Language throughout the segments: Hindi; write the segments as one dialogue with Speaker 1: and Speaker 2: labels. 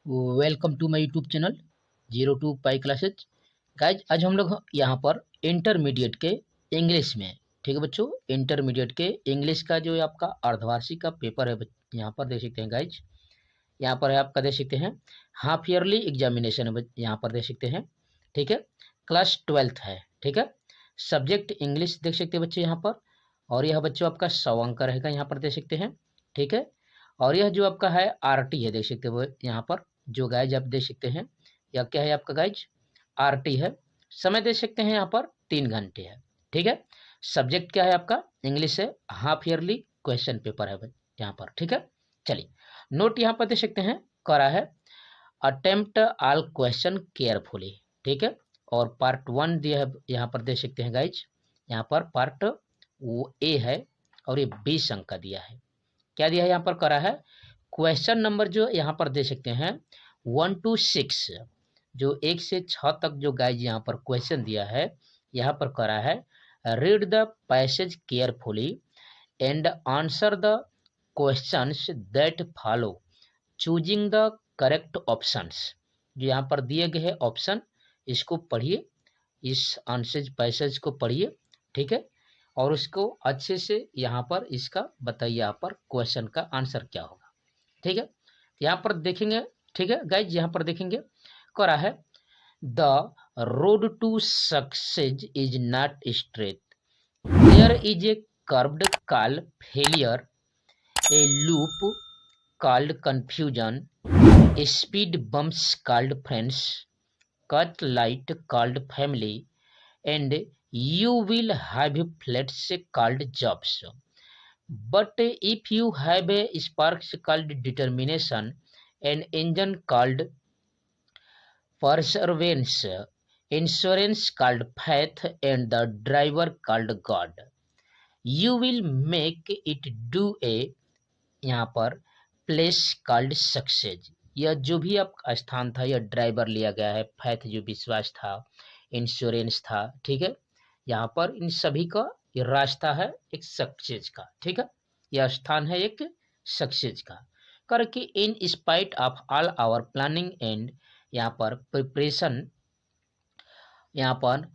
Speaker 1: Welcome to my YouTube channel 02 pi classes. Guys आज हम लोग यहाँ पर इंटरमीडिएट के इंग्लिश में, ठीक है बच्चों, इंटरमीडिएट के इंग्लिश का जो आपका अर्धवार्षिक का पेपर है यहाँ पर देख सकते हैं गाइज। यहाँ पर है आपका देख सकते हैं हाफ ईयरली एग्जामिनेशन है, यहाँ पर देख सकते हैं। ठीक है, क्लास 12th है। ठीक है, सब्जेक्ट इंग्लिश देख सकते हैं बच्चे यहाँ पर। और यह बच्चों आपका 100 अंक का रहेगा, यहाँ पर देख सकते हैं। ठीक है, और यह जो आपका है आरटी है, देख सकते हो यहाँ पर जो गाइज आप देख सकते हैं। यह क्या है आपका गाइज? आरटी है। समय देख सकते हैं यहाँ पर 3 घंटे है। ठीक है, सब्जेक्ट क्या है आपका? इंग्लिश है। हाफ ईयरली क्वेश्चन पेपर है यहाँ पर। ठीक है, चलिए नोट यहाँ पर देख सकते हैं करा है अटेम्प्ट ऑल क्वेश्चन केयरफुली। ठीक है, और पार्ट 1 दिया है यहाँ पर देख सकते हैं गाइज। यहाँ पर पार्ट वो ए है और ये 20 अंक का दिया है। क्या दिया है यहाँ पर करा है क्वेश्चन नंबर जो यहाँ पर दे सकते हैं 1 to 6, जो 1 से 6 तक जो गाइज यहाँ पर क्वेश्चन दिया है, यहाँ पर करा है read the passage carefully and answer the questions that follow choosing the correct options. जो यहाँ पर दिए गए हैं ऑप्शन, इसको पढ़िए, इस आंसर पैसेज को पढ़िए। ठीक है, और उसको अच्छे से यहाँ पर इसका बताइए यहाँ पर क्वेश्चन का आंसर क्या होगा। ठीक है, यहाँ पर देखेंगे। ठीक है गाइज, यहाँ पर देखेंगे करा है the road to success is not straight, there is a curve called failure, a loop called confusion, speed bumps called friends, cut light called family, and you will have flats called jobs. But if you have a sparks called determination, an engine called perseverance, insurance called faith, and the driver called God, you will make it do a यहाँ पर प्लेस कॉल्ड सक्सेस। यह जो भी आप स्थान था, यह ड्राइवर लिया गया है, फैथ जो विश्वास था, इंश्योरेंस था। ठीक है, यहाँ पर इन सभी का ये रास्ता है एक सक्सेस का। ठीक है, यह स्थान है एक सक्सेस का। करके in spite of all our planning and यहाँ पर प्रिपरेशन, यहाँ पर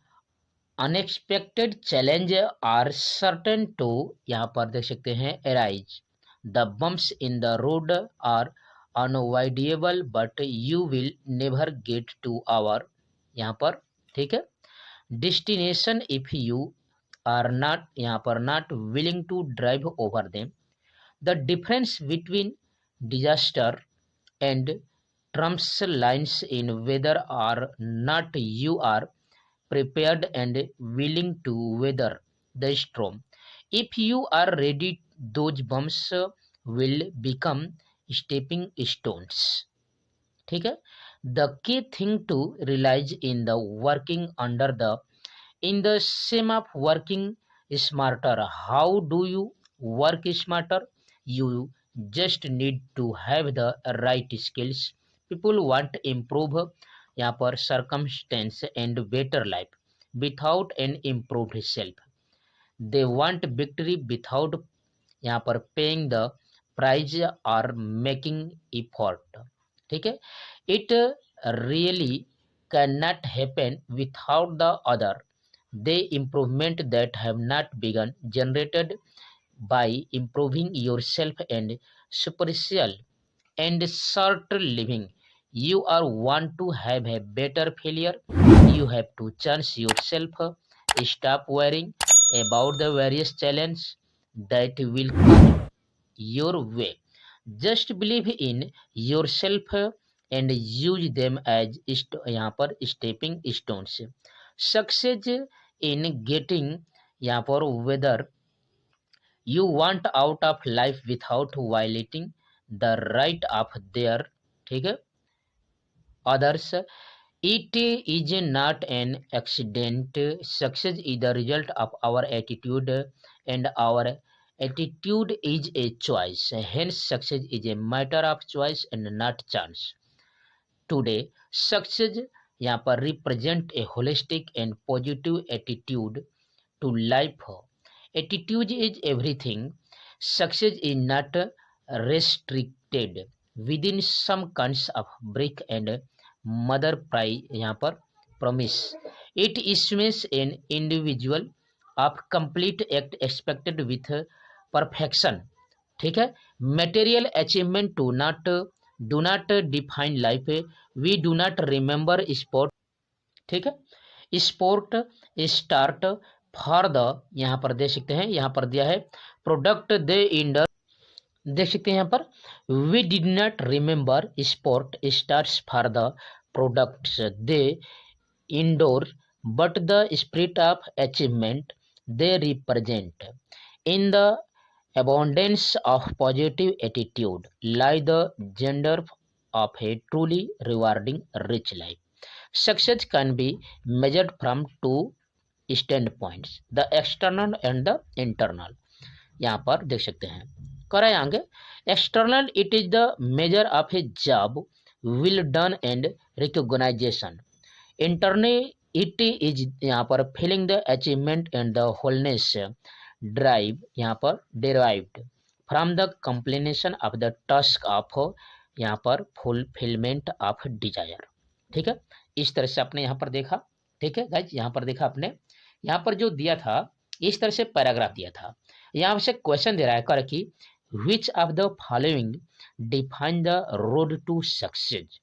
Speaker 1: unexpected challenge are certain to यहाँ पर देख सकते हैं arise, the bumps in the road are unavoidable but you will never get to our यहाँ पर। ठीक है, destination if you are not यहाँ पर not willing to drive over them, the difference between disaster and triumph lies in whether are not you are prepared and willing to weather the storm. If you are ready, those bumps will become stepping stones. ठीक है, the key thing to realize in the working under the in the same of working smarter. How do you work smarter? You just need to have the right skills. People want to improve यहाँ पर circumstance and better life without an improved self. They want victory without यहाँ पर paying the price or making effort. ठीक है, it really cannot happen without the other. The improvement that have not begun generated by improving yourself and superficial and short living. You are want to have a better failure, you have to chance yourself, stop worrying about the various challenges that will come your way. Just believe in yourself and use them as यहाँ पर stepping stones. Success in getting यहाँ पर whether you want out of life without violating the right of their, ठीक है, others. It is not an accident. Success is the result of our attitude, and our attitude is a choice. Hence, success is a matter of choice and not chance. Today, success यहाँ पर represent a holistic and positive attitude to life. Attitude is everything. Success is not restricted. With in some kinds of brick and mother pry यहाँ पर promise it assumes an individual of complete act expected with perfection. ठीक है, material achievement do not define life, we do not remember sport. ठीक है, स्पोर्ट स्टार्ट फॉर द यहाँ पर दे सकते हैं, यहाँ पर दिया है प्रोडक्ट दे इंडर, देख सकते हैं यहाँ पर we did not remember sport stars for the products they endorse but the spirit of achievement they represent in the abundance of positive attitude lie the gender of a truly rewarding rich life. Success can be measured from two standpoints, the external and the internal। यहाँ पर देख सकते हैं, करा आगे external it is the measure of a job will done and recognition. Internal it is यहाँ पर feeling the achievement and the wholeness drive यहाँ पर derived from the completion of the task of यहाँ पर फुलफिलमेंट ऑफ डिजायर। ठीक है, इस तरह से आपने यहाँ पर देखा। ठीक है गाइज, यहाँ पर देखा आपने, यहाँ पर जो दिया था इस तरह से पैराग्राफ दिया था। यहाँ से क्वेश्चन दे रहा है कर कि which of the following define the road to success,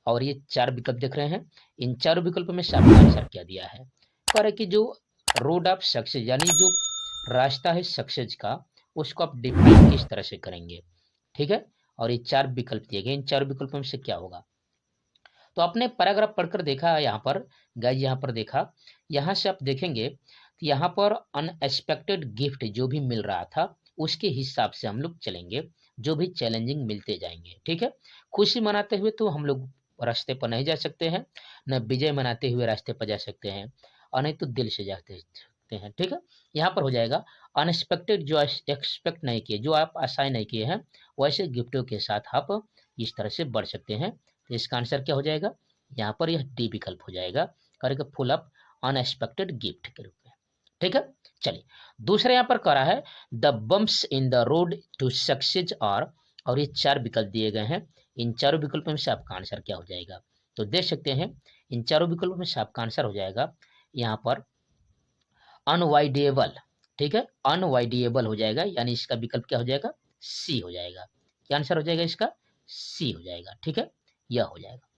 Speaker 1: और ये चार विकल्प देख रहे हैं, इन चारों विकल्पों में से आपका आंसर क्या दिया है। कर कि जो रोड ऑफ सक्सेस यानी जो रास्ता है सक्सेस का, उसको आप डिफाइन किस तरह से करेंगे। ठीक है, और ये चार विकल्प दिए गए, इन चार विकल्पों में से क्या होगा। तो आपने पैराग्राफ पढ़कर देखा यहाँ पर गाइस, यहाँ पर देखा, यहाँ से आप देखेंगे तो यहाँ पर अनएक्सपेक्टेड गिफ्ट जो भी मिल रहा था उसके हिसाब से हम लोग चलेंगे, जो भी चैलेंजिंग मिलते जाएंगे। ठीक है, खुशी मनाते हुए तो हम लोग रास्ते पर नहीं जा सकते हैं, न विजय मनाते हुए रास्ते पर जा सकते हैं, और नहीं तो दिल से जाते सकते हैं। ठीक है, यहाँ पर हो जाएगा अनएक्सपेक्टेड, जो एक्सपेक्ट नहीं किए, जो आप आशा नहीं किए हैं, वैसे गिफ्टों के साथ आप इस तरह से बढ़ सकते हैं। तो इसका आंसर क्या हो जाएगा, यहाँ पर यह डी विकल्प हो जाएगा, करेगा फुल ऑफ अनएक्सपेक्टेड गिफ्ट के रूप में। ठीक है, चलिए दूसरा यहाँ पर करा है the bumps in the road to success और ये चार विकल्प दिए गए हैं, इन चारों विकल्पों में से आपका आंसर क्या हो जाएगा। तो देख सकते हैं इन चारों विकल्पों में से आपका आंसर हो जाएगा यहाँ पर अनवाइडेबल। ठीक है, अनवाइडेबल हो जाएगा, यानी इसका विकल्प क्या हो जाएगा, सी हो जाएगा। क्या आंसर हो जाएगा इसका, सी हो जाएगा। ठीक है, यह हो जाएगा।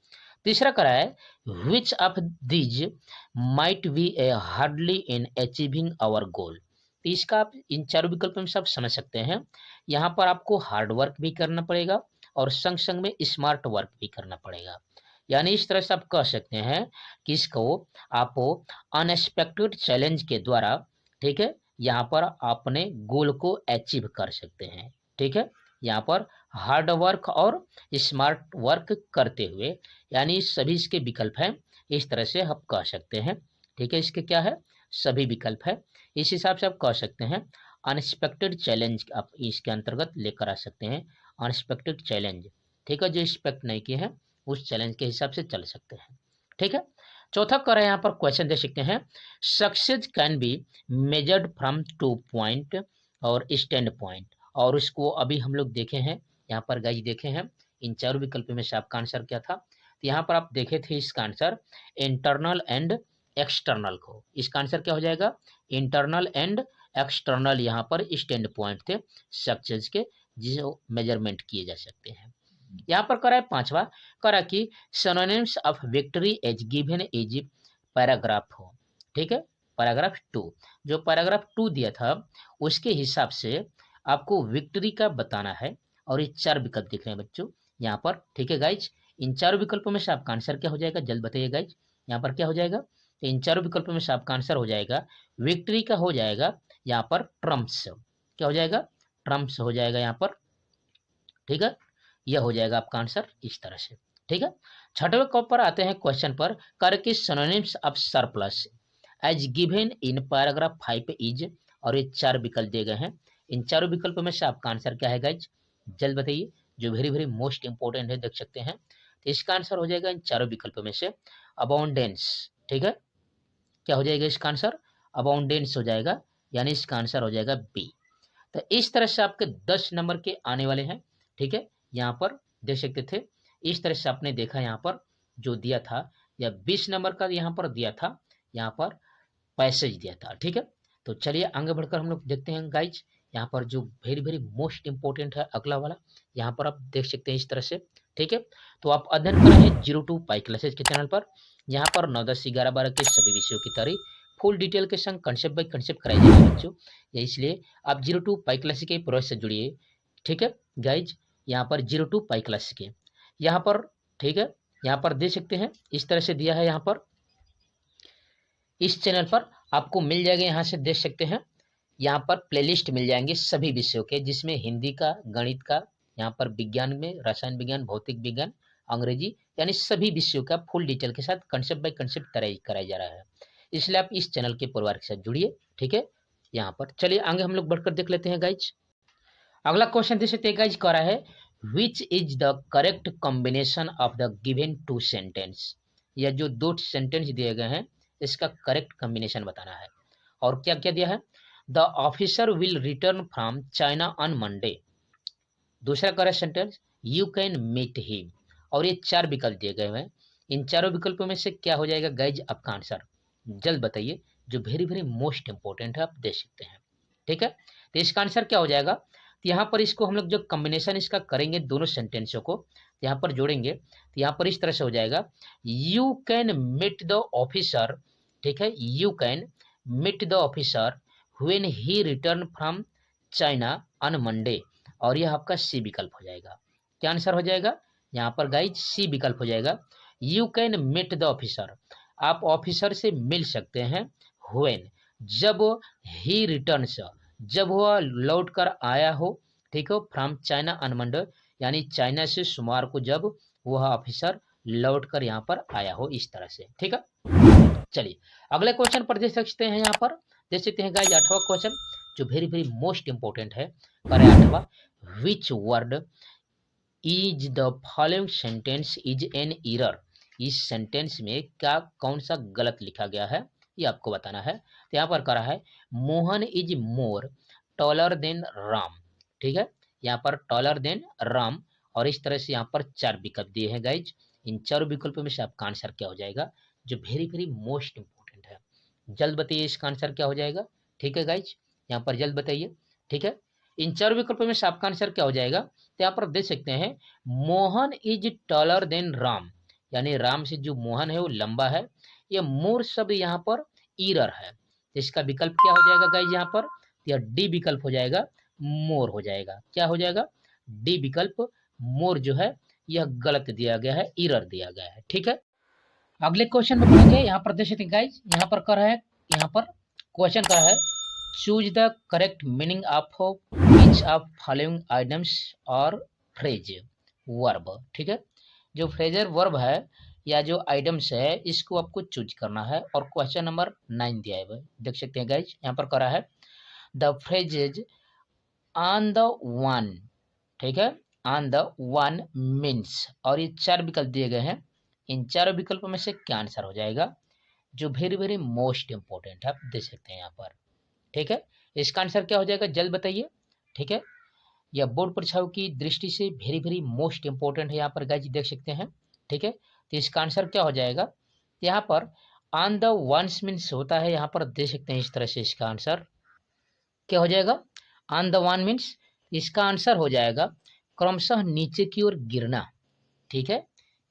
Speaker 1: तीसरा करा है which of these might be a hurdle in achieving our goal. तो इसका आप इन चारों विकल्पों में सब समझ सकते हैं, यहाँ पर आपको हार्ड वर्क भी करना पड़ेगा और संग संग में स्मार्ट वर्क भी करना पड़ेगा। यानी इस तरह से आप कह सकते हैं कि इसको आप अनएक्सपेक्टेड चैलेंज के द्वारा, ठीक है, यहाँ पर अपने गोल को अचीव कर सकते हैं। ठीक है, यहाँ पर हार्ड वर्क और स्मार्ट वर्क करते हुए, यानी सभी इसके विकल्प हैं, इस तरह से आप कह सकते हैं। ठीक है, इसके क्या है, सभी विकल्प है, इस हिसाब से आप कह सकते हैं। अनएक्सपेक्टेड चैलेंज आप इसके अंतर्गत लेकर आ सकते हैं, अनएक्सपेक्टेड चैलेंज। ठीक है, जो एक्सपेक्ट नहीं किए हैं उस चैलेंज के हिसाब से चल सकते हैं। ठीक है, चौथा कर यहाँ पर क्वेश्चन दे सकते हैं success can be measured from 2 point और स्टैंड पॉइंट, और उसको अभी हम लोग देखे हैं, यहाँ पर गाइस देखे हैं इन चारों विकल्प में से आपका आंसर क्या था। तो यहाँ पर आप देखे थे इसका आंसर इंटरनल एंड एक्सटर्नल को, इसका आंसर क्या हो जाएगा, इंटरनल एंड एक्सटर्नल यहाँ पर स्टैंड पॉइंट थे सक्सेस के, जो मेजरमेंट किए जा सकते हैं। यहाँ पर करा है पांचवा, करा कि synonyms of victory as given is paragraph हो। ठीक है, पैराग्राफ 2, जो पैराग्राफ 2 दिया था उसके हिसाब से आपको विक्ट्री का बताना है, और ये चार विकल्प दिख रहे हैं बच्चों यहाँ पर। ठीक है गाइज, इन चारों विकल्पों में से आपका आंसर क्या हो जाएगा, जल्द बताइए गाइज, यहाँ पर क्या हो जाएगा। तो इन चारों विकल्पों में से आपका आंसर हो जाएगा विक्ट्री का हो जाएगा यहाँ पर ट्रम्प्स, क्या हो जाएगा, ट्रम्प्स हो जाएगा यहाँ पर। ठीक है, यह हो जाएगा आपका आंसर इस तरह से। ठीक है, छठवें कॉप पर आते हैं क्वेश्चन पर, कर की synonyms of surplus as given in paragraph 5 is, और ये चार विकल्प दिए गए हैं, इन चारों विकल्पों में से आपका आंसर क्या है गाइज, जल्द बताइए, जो वेरी वेरी मोस्ट इंपोर्टेंट है, देख सकते हैं। तो इसका आंसर हो जाएगा इन चारों विकल्पों में से अबाउंडेंस। ठीक है, क्या हो जाएगा इसका आंसर, अबाउंडेंस हो जाएगा, यानी इसका आंसर हो जाएगा बी। तो इस तरह से आपके 10 नंबर के आने वाले हैं। ठीक है, यहाँ पर देख सकते थे। इस तरह से आपने देखा यहाँ पर जो दिया था, या 20 नंबर का यहाँ पर दिया था, यहाँ पर पैसेज दिया था। ठीक है, तो चलिए आगे बढ़कर हम लोग देखते हैं गाइज। यहाँ पर जो वेरी वेरी मोस्ट इंपॉर्टेंट है अगला वाला, यहाँ पर आप देख सकते हैं इस तरह से। ठीक है, तो आप अध्ययन कर रहे हैं 02 पाई क्लासेज के चैनल पर। यहाँ पर 9, 10, 11, 12 के सभी विषयों की तैयारी फुल डिटेल के संग कंसेप्ट बाय कंसेप्ट कराई जाएगी बच्चों। या इसलिए आप 02 पाई क्लासिक के प्रोसेस से जुड़िए। ठीक है गाइज, यहाँ पर 02 पाई क्लासिक के यहाँ पर, ठीक है, यहाँ पर देख सकते हैं इस तरह से दिया है। यहाँ पर इस चैनल पर आपको मिल जाएगा, यहाँ से देख सकते हैं, यहाँ पर प्लेलिस्ट मिल जाएंगे सभी विषयों के, जिसमें हिंदी का, गणित का, यहाँ पर विज्ञान में रसायन विज्ञान, भौतिक विज्ञान, अंग्रेजी, यानी सभी विषयों का फुल डिटेल के साथ कंसेप्ट बाय कंसेप्ट कराया जा रहा है। इसलिए आप इस चैनल के परिवार के साथ जुड़िए। ठीक है, यहाँ पर चलिए आगे हम लोग बढ़कर देख लेते हैं गाइज। अगला क्वेश्चन देख सकते हैं गाइज, कह रहा है which is the correct combination of the given two sentence. यह जो 2 सेंटेंस दिए गए हैं इसका करेक्ट कॉम्बिनेशन बताना है। और क्या क्या दिया है, the officer will return from China on Monday. दूसरा correct sentence, you can meet him. और ये 4 विकल्प दिए गए हैं। इन चारों विकल्पों में से क्या हो जाएगा गाइज आपका आंसर, जल्द बताइए, जो वेरी वेरी मोस्ट इंपॉर्टेंट है, आप देख सकते हैं। ठीक है, तो इसका आंसर क्या हो जाएगा, तो यहाँ पर इसको हम लोग जो कॉम्बिनेशन इसका करेंगे दोनों सेंटेंसों को यहाँ पर जोड़ेंगे, तो यहाँ पर इस तरह से हो जाएगा, you can meet the officer. ठीक है, you can meet the officer when he return from China on Monday. और यह आपका सी विकल्प हो जाएगा। क्या आंसर हो जाएगा यहाँ पर गाइज, सी विकल्प हो जाएगा। You can meet the officer, आप ऑफिसर से मिल सकते हैं, व्हेन, जब, ही रिटर्न्स, जब वह लौट कर आया हो, ठीक है, फ्रॉम चाइना ऑन मंडे, यानी चाइना से सोमवार को जब वह ऑफिसर लौट कर यहाँ पर आया हो, इस तरह से। ठीक है, चलिए अगले क्वेश्चन पर देख सकते हैं। यहाँ पर देख सकते हैं गाइज 8वां क्वेश्चन, जो वेरी वेरी मोस्ट इंपॉर्टेंट है। पर 8वां, which word is the following sentence is an error. इस सेंटेंस में क्या, कौन सा गलत लिखा गया है, ये आपको बताना है। तो यहाँ पर करा है, Mohan is more taller than Ram. ठीक है, यहाँ पर टॉलर देन राम, और इस तरह से यहाँ पर 4 विकल्प दिए हैं गाइज। इन 4 विकल्पों में से आपका आंसर क्या हो जाएगा, जो वेरी वेरी मोस्ट इंपॉर्टेंट है, जल्द बताइए इसका आंसर क्या हो जाएगा। ठीक है गाइज, यहाँ पर जल्द बताइए। ठीक है, इन 4 विकल्पों में से आपका आंसर क्या हो जाएगा, तो यहाँ पर देख सकते हैं, Mohan is taller than Ram, यानी राम से जो मोहन है वो लंबा है। ये मोर शब्द यहाँ पर ईरर है, इसका विकल्प क्या हो जाएगा गाइज यहाँ पर, यह डी विकल्प हो जाएगा, मोर हो जाएगा। क्या हो जाएगा, डी विकल्प, मोर जो है यह गलत दिया गया है, ईरर दिया गया है। ठीक है, अगले क्वेश्चन में पढ़ेंगे। यहाँ पर देख सकते हैं गाइज, यहाँ पर कर है, यहाँ पर क्वेश्चन कर है, choose the correct meaning of each of following items और फ्रेज वर्ब। ठीक है, जो फ्रेजर वर्ब है या जो आइटम्स है इसको आपको चूज करना है। और क्वेश्चन नंबर 9 दिया है, देख सकते हैं गाइज, यहाँ पर करा है, the phrases on the one. ठीक है, ऑन द वन मीन्स, और ये 4 विकल्प दिए गए हैं। इन 4 विकल्पों में से क्या आंसर हो जाएगा, जो वेरी वेरी मोस्ट इंपॉर्टेंट है, आप देख सकते हैं यहाँ पर। ठीक है, इसका आंसर क्या हो जाएगा, जल्द बताइए। ठीक है, यह बोर्ड परीक्षाओं की दृष्टि से वेरी वेरी मोस्ट इंपॉर्टेंट है, यहाँ पर गाइज देख सकते हैं। ठीक है, तो इसका आंसर क्या हो जाएगा, यहाँ पर ऑन द वंस मीन्स होता है, यहाँ पर देख सकते हैं इस तरह से। इसका आंसर क्या हो जाएगा, ऑन द वन मीन्स, इसका आंसर हो जाएगा क्रमशः नीचे की ओर गिरना। ठीक है,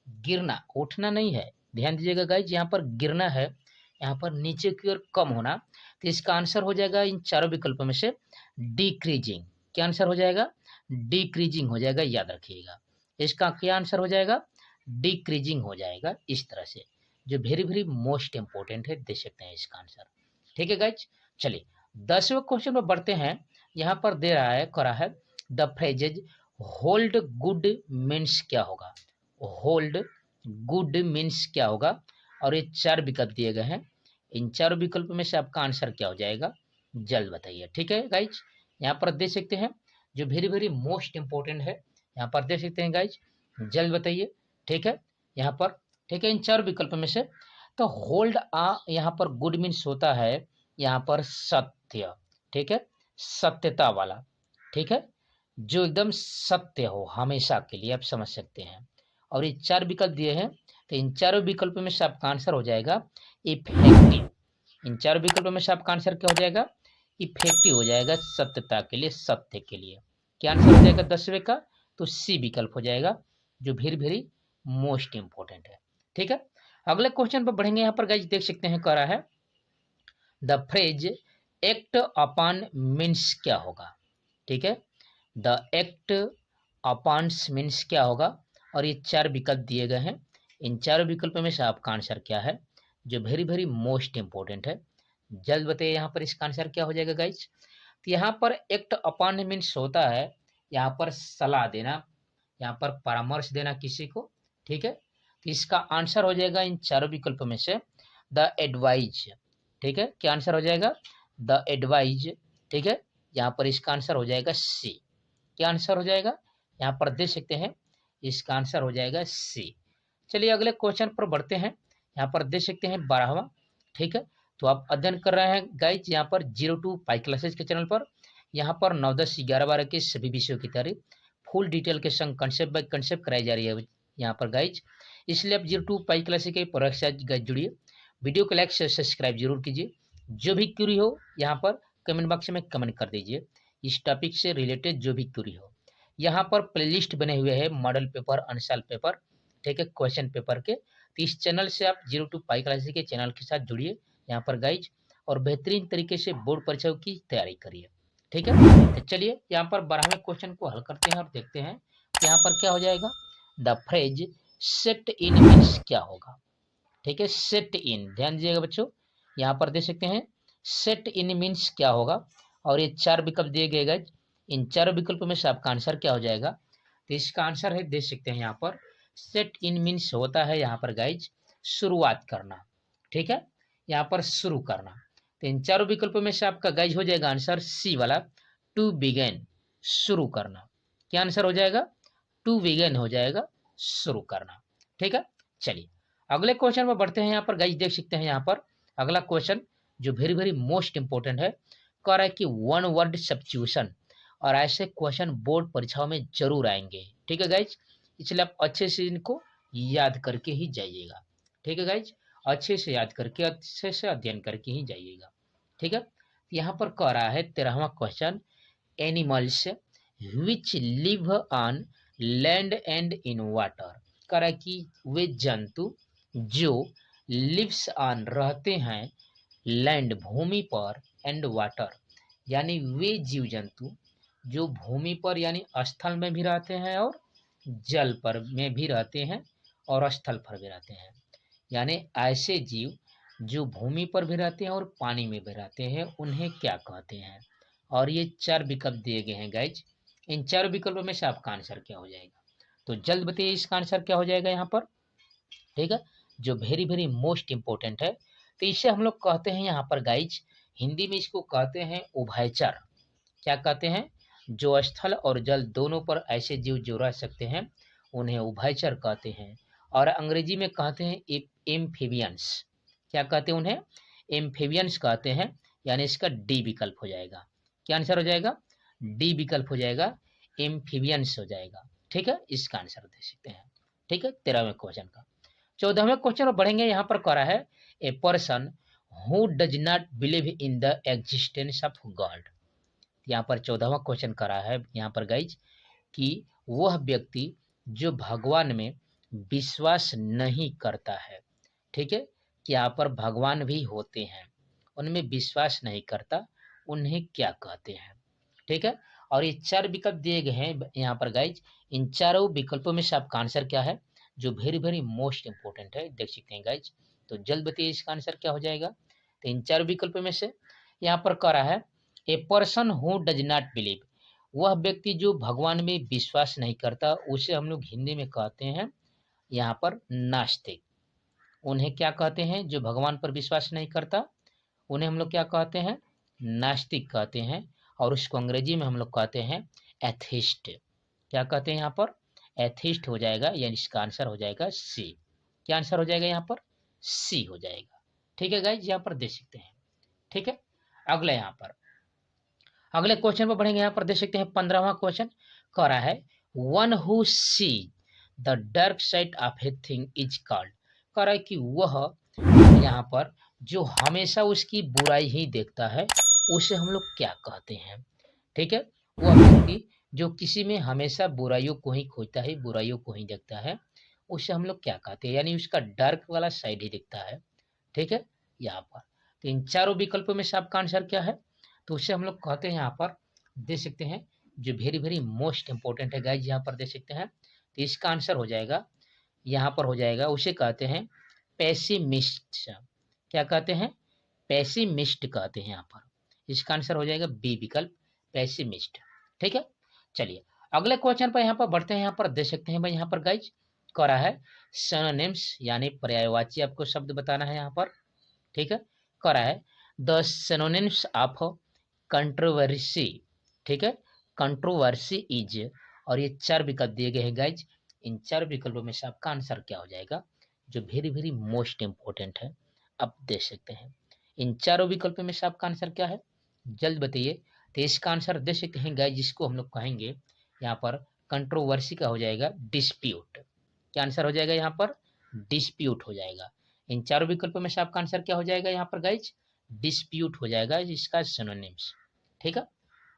Speaker 1: गिरना, उठना नहीं है, ध्यान दीजिएगा गाइज, यहाँ पर गिरना है, यहाँ पर नीचे की ओर कम होना। तो इसका आंसर हो जाएगा इन 4 विकल्पों में से डिक्रीजिंग। क्या आंसर हो जाएगा, डिक्रीजिंग हो जाएगा, याद रखिएगा। इसका क्या आंसर हो जाएगा, डिक्रीजिंग हो जाएगा, इस तरह से, जो वेरी वेरी मोस्ट इंपॉर्टेंट है, देख सकते हैं इसका आंसर। ठीक है गाइज, चलिए 10वें क्वेश्चन में बढ़ते हैं। यहाँ पर दे रहा है, करा है, the phrases hold good means क्या होगा, होल्ड गुड मीन्स क्या होगा। और ये 4 विकल्प दिए गए हैं। इन 4 विकल्पों में से आपका आंसर क्या हो जाएगा, जल्द बताइए। ठीक है गाइज, यहाँ पर देख सकते हैं, जो वेरी वेरी मोस्ट इंपॉर्टेंट है, यहाँ पर देख सकते हैं गाइज, जल्द बताइए। ठीक है, यहाँ पर, ठीक है, इन 4 विकल्पों में से, तो होल्ड यहाँ पर गुड मीन्स होता है यहाँ पर सत्य। ठीक है, सत्यता वाला। ठीक है, जो एकदम सत्य हो हमेशा के लिए, आप समझ सकते हैं। और ये 4 विकल्प दिए हैं, तो इन चारों विकल्पों में से आपका आंसर हो जाएगा इफेक्टिव। इन चारों विकल्पों में से आपका आंसर क्या हो जाएगा? इफेक्टिव हो जाएगा, सत्यता के लिए, सत्य के लिए। क्या आंसर हो जाएगा 10वें का? तो सी विकल्प हो जाएगा, जो वेरी वेरी मोस्ट इंपॉर्टेंट है। ठीक है, अगले क्वेश्चन पर बढ़ेंगे। यहाँ पर गाइस देख सकते हैं, कह रहा है the phrase act upon means क्या होगा? ठीक है, द एक्ट अपॉन्स मीन्स क्या होगा? और ये 4 विकल्प दिए गए हैं, इन चारों विकल्पों में से आपका आंसर क्या है, जो वेरी वेरी मोस्ट इंपॉर्टेंट है। जल्द बताइए यहाँ पर इसका आंसर क्या हो जाएगा गाइज। तो यहाँ पर एक्ट अपॉन मीन्स होता है यहाँ पर सलाह देना, यहाँ पर परामर्श देना किसी को। ठीक है, तो इसका आंसर हो जाएगा इन चारों विकल्पों में से द एडवाइज। ठीक है, क्या आंसर हो जाएगा? The advise. ठीक है, यहाँ पर इसका आंसर हो जाएगा सी। क्या आंसर हो जाएगा? यहाँ पर देख सकते हैं, इसका आंसर हो जाएगा सी। चलिए अगले क्वेश्चन पर बढ़ते हैं। यहाँ पर देख सकते हैं 12वां। ठीक है, तो आप अध्ययन कर रहे हैं गाइज यहाँ पर 02 पाई क्लासेज के चैनल पर। यहाँ पर 9, 10, 11, 12 के सभी विषयों की तैयारी फुल डिटेल के संग कंसेप्ट बाय कंसेप्ट कराई जा रही है यहाँ पर गाइज। इसलिए आप 02 पाई क्लासेज के परीक्षा गाइज जुड़िए, वीडियो को लाइक से सब्सक्राइब जरूर कीजिए। जो भी क्यूरी हो यहाँ पर कमेंट बॉक्स में कमेंट कर दीजिए, इस टॉपिक से रिलेटेड जो भी क्यूरी हो। यहाँ पर प्लेलिस्ट बने हुए हैं मॉडल पेपर, अनसाल पेपर, ठीक है, क्वेश्चन पेपर के। तो इस चैनल से आप 02 पाई क्लासेज के चैनल के साथ जुड़िए यहाँ पर गाइज, और बेहतरीन तरीके से बोर्ड परीक्षाओं की तैयारी करिए। ठीक है, तो चलिए यहाँ पर 12वें क्वेश्चन को हल करते हैं और देखते हैं यहाँ पर क्या हो जाएगा। The phrase set in means क्या होगा? ठीक है, सेट इन, ध्यान दीजिएगा बच्चों, यहाँ पर देख सकते हैं सेट इन मीन्स क्या होगा। और ये 4 विकल्प दिए गए गाइज, इन चारों विकल्पों में से आपका आंसर क्या हो जाएगा? तो इसका आंसर है, देख सकते हैं यहाँ पर सेट इन मीन्स होता है यहाँ पर गाइज शुरुआत करना। ठीक है, यहाँ पर शुरू करना। तो इन चारों विकल्पों में से आपका गाइज हो जाएगा आंसर सी वाला, टू बिगेन, शुरू करना। क्या आंसर हो जाएगा? टू बिगेन हो जाएगा, शुरू करना। ठीक है, चलिए अगले क्वेश्चन पर बढ़ते हैं। यहाँ पर गाइज देख सकते हैं, यहाँ पर अगला क्वेश्चन जो वेरी वेरी मोस्ट इंपोर्टेंट है, कह रहा है कि वन वर्ड सब्स्टिट्यूशन। और ऐसे क्वेश्चन बोर्ड परीक्षाओं में जरूर आएंगे। ठीक है गाइज, इसलिए आप अच्छे से इनको याद करके ही जाइएगा। ठीक है गाइज, अच्छे से याद करके, अच्छे से अध्ययन करके ही जाइएगा। ठीक है, यहाँ पर कह रहा है 13वां question, animals which live on land and in water. कह रहा है कि वे जंतु जो लिव्स ऑन रहते हैं लैंड भूमि पर, एंड वाटर यानी वे जीव जंतु जो भूमि पर यानी स्थल में भी रहते हैं और जल पर में भी रहते हैं और स्थल पर भी रहते हैं। यानी ऐसे जीव जो भूमि पर भी रहते हैं और पानी में भी रहते हैं, उन्हें क्या कहते हैं? और ये 4 विकल्प दिए गए हैं गाइज, इन 4 विकल्पों में से आपका आंसर क्या हो जाएगा? तो जल्द बताइए इसका आंसर क्या हो जाएगा यहाँ पर। ठीक है, जो वेरी वेरी मोस्ट इंपॉर्टेंट है, तो इसे हम लोग कहते हैं यहाँ पर गाइज, हिंदी में इसको कहते हैं उभयचर। क्या कहते हैं? जो स्थल और जल दोनों पर ऐसे जीव जो रह सकते हैं, उन्हें उभयचर कहते हैं। और अंग्रेजी में कहते हैं एम्फीबियंस। क्या कहते हैं उन्हें? एम्फीबियंस कहते हैं। यानी इसका डी विकल्प हो जाएगा। क्या आंसर हो जाएगा? डी विकल्प हो जाएगा, एम्फीबियंस हो जाएगा। ठीक है, इसका आंसर दे सकते हैं। ठीक है, 13वें क्वेश्चन का। 14वें क्वेश्चन पर बढ़ेंगे। यहाँ पर कह रहा है a person who does not believe in the existence of God. यहाँ पर 14वां क्वेश्चन करा है यहाँ पर गाइज कि वह व्यक्ति जो भगवान में विश्वास नहीं करता है। ठीक है, कि यहाँ पर भगवान भी होते हैं, उनमें विश्वास नहीं करता, उन्हें क्या कहते हैं? ठीक है, और ये 4 विकल्प दिए गए हैं यहाँ पर गाइज, इन चारों विकल्पों में से आपका आंसर क्या है, जो वेरी वेरी मोस्ट इंपोर्टेंट है, देख सकते हैं गाइज। तो जल्द बताइए इसका आंसर क्या हो जाएगा। तो इन 4 विकल्पों में से यहाँ पर कह रहा है a person who does not believe, वह व्यक्ति जो भगवान में विश्वास नहीं करता, उसे हम लोग हिंदी में कहते हैं यहाँ पर नास्तिक। उन्हें क्या कहते हैं? जो भगवान पर विश्वास नहीं करता, उन्हें हम लोग क्या कहते हैं? नास्तिक कहते हैं। और उसको अंग्रेजी में हम लोग कहते हैं एथिस्ट। क्या कहते हैं यहाँ पर? एथिस्ट हो जाएगा, यानी इसका आंसर हो जाएगा सी। क्या आंसर हो जाएगा यहाँ पर? सी हो जाएगा। ठीक है गाइज, यहाँ पर देख सकते हैं। ठीक है, अगला यहाँ पर अगले क्वेश्चन पर बढ़ेंगे। यहाँ पर देख सकते हैं 15वां क्वेश्चन कह रहा है one who see the dark side of a thing is called. कह रहा है कि वह यहाँ पर जो हमेशा उसकी बुराई ही देखता है उसे हम लोग क्या कहते हैं। ठीक है, वह व्यक्ति जो किसी में हमेशा बुराइयों को ही खोजता है, बुराइयों को ही देखता है, उसे हम लोग क्या कहते हैं, यानी उसका डार्क वाला साइड ही दिखता है। ठीक है, यहाँ पर तो इन चारों विकल्पों में से आपका आंसर क्या है, तो उसे हम लोग कहते हैं यहाँ पर देख सकते हैं जो वेरी वेरी मोस्ट इंपॉर्टेंट है गाइज, यहाँ पर देख सकते हैं, तो इसका आंसर हो जाएगा यहाँ पर हो जाएगा, उसे कहते हैं पेसिमिस्ट। क्या कहते हैं, पेसिमिस्ट कहते हैं यहाँ पर। इसका आंसर हो जाएगा बी विकल्प, पेसिमिस्ट। ठीक है, चलिए अगले क्वेश्चन पर यहाँ पर बढ़ते हैं। यहाँ पर देख सकते हैं भाई, यहाँ पर गाइज कह रहा है सिनोनिम्स यानी पर्यायवाची आपको शब्द बताना है यहाँ पर। ठीक है, कह रहा है द सिनोनिम्स ऑफ कंट्रोवर्सी। ठीक है, कंट्रोवर्सी इज, और ये 4 विकल्प दिए गए हैं गाइज। इन 4 विकल्पों में से आपका आंसर क्या हो जाएगा, जो वेरी वेरी मोस्ट इंपॉर्टेंट है, आप देख सकते हैं। इन चारों विकल्पों में से आपका आंसर क्या है, जल्द बताइए। तो इसका आंसर देख सकते हैं गाइज, जिसको हम लोग कहेंगे यहाँ पर कंट्रोवर्सी का हो जाएगा डिस्प्यूट। क्या आंसर हो जाएगा यहाँ पर, डिस्प्यूट हो जाएगा। इन चारों विकल्पों में से आपका आंसर क्या हो जाएगा यहाँ पर गाइज, डिस्प्यूट हो जाएगा इसका सिनोनिम्स। ठीक है,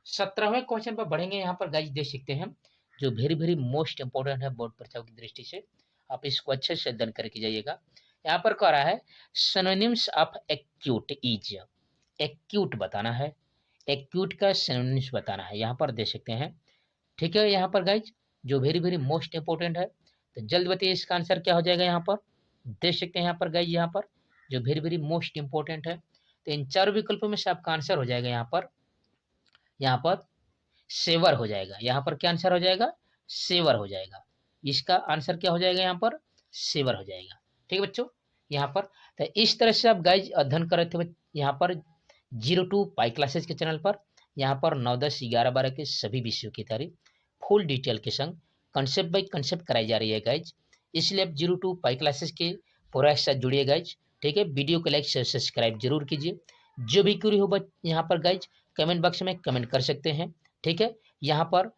Speaker 1: 17वें क्वेश्चन पर बढ़ेंगे। यहाँ पर गाइज देख सकते हैं जो वेरी वेरी मोस्ट इंपॉर्टेंट है बोर्ड परीक्षाओं की दृष्टि से, आप इसको अच्छे से अध्ययन करके जाइएगा। यहाँ पर कह रहा है synonyms of acute is, acute बताना है, एक्यूट का सिनोनिम्स बताना है, यहाँ पर देख सकते हैं। ठीक है, यहाँ पर गाइज जो वेरी वेरी मोस्ट इंपॉर्टेंट है, तो जल्द बताइए इसका आंसर क्या हो जाएगा। यहाँ पर देख सकते हैं यहाँ पर गाइज, यहाँ पर जो वेरी वेरी मोस्ट इंपॉर्टेंट है, तो इन 4 विकल्पों में से आपका आंसर हो जाएगा यहाँ पर सेवर हो जाएगा। यहाँ पर क्या आंसर हो जाएगा, सेवर हो जाएगा। इसका आंसर क्या हो जाएगा यहाँ पर, सेवर हो जाएगा। ठीक है बच्चों, यहाँ पर तो इस तरह से आप गाइज अध्ययन कर रहे थे यहाँ पर 02 पाई क्लासेस के चैनल पर। यहाँ पर 9, 10, 11, 12 के सभी विषयों की तैयारी फुल डिटेल के संग कंसेप्ट बाई कंसेप्ट कराई जा रही है गाइज। इसलिए आप 02 पाई क्लासेस के पूरा साथ जुड़िए गाइज। ठीक है, वीडियो को लाइक शेयर सब्सक्राइब जरूर कीजिए। जो भी क्वेरी हो यहाँ पर गाइज कमेंट बॉक्स में कमेंट कर सकते हैं। ठीक है, यहाँ पर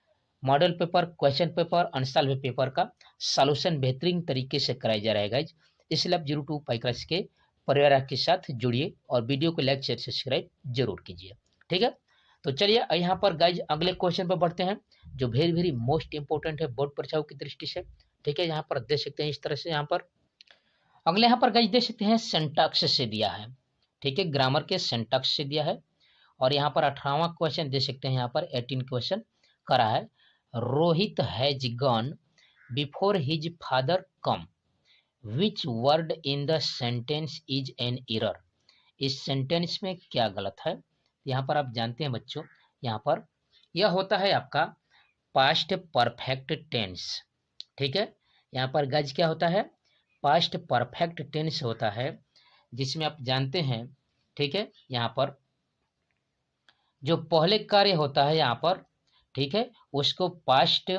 Speaker 1: model paper, question paper, unsolved paper का सॉल्यूशन बेहतरीन तरीके से कराया जा रहा है गाइज। इसलिए आप 02 पाई क्लास के परिवार के साथ जुड़िए और वीडियो को लाइक शेयर सब्सक्राइब जरूर कीजिए। ठीक है, तो चलिए यहाँ पर गाइज अगले क्वेश्चन पर बढ़ते हैं, जो वेरी वेरी मोस्ट इंपॉर्टेंट है बोर्ड परीक्षाओं की दृष्टि से। ठीक है, यहाँ पर देख सकते हैं इस तरह से, यहाँ पर अगले यहाँ पर गाइज देख सकते हैं सिंटैक्स से दिया है। ठीक है, ग्रामर के सिंटैक्स से दिया है। और यहाँ पर 18वां क्वेश्चन देख सकते हैं, यहाँ पर 18 क्वेश्चन करा है Rohit has gone before his father come, which word in the sentence is an error. इस सेंटेंस में क्या गलत है। यहाँ पर आप जानते हैं बच्चों, यहाँ पर यह होता है आपका पास्ट परफेक्ट टेंस। ठीक है, यहाँ पर गाइज क्या होता है, पास्ट परफेक्ट टेंस होता है, जिसमें आप जानते हैं। ठीक है, यहाँ पर जो पहले कार्य होता है यहाँ पर, ठीक है, उसको पास्ट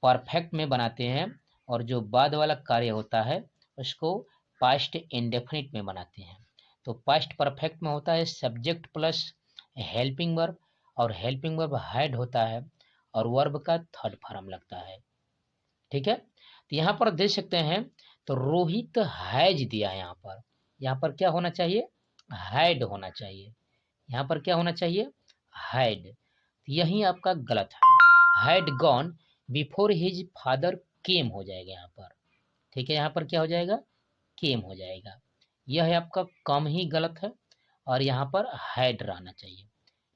Speaker 1: परफेक्ट में बनाते हैं, और जो बाद वाला कार्य होता है उसको पास्ट इंडेफिनिट में बनाते हैं। तो पास्ट परफेक्ट में होता है सब्जेक्ट प्लस हेल्पिंग वर्ब, और हेल्पिंग वर्ब हैड होता है, और वर्ब का थर्ड फॉर्म लगता है। ठीक है, तो यहाँ पर देख सकते हैं, तो रोहित हैज दिया है, यहाँ पर क्या होना चाहिए, हैड होना चाहिए। यहाँ पर क्या होना चाहिए, हैड। यही आपका गलत है, had gone before his father came हो जाएगा यहाँ पर। ठीक है, यहाँ पर क्या हो जाएगा, केम हो जाएगा। यह है आपका कम ही गलत है, और यहाँ पर हैड रहना चाहिए।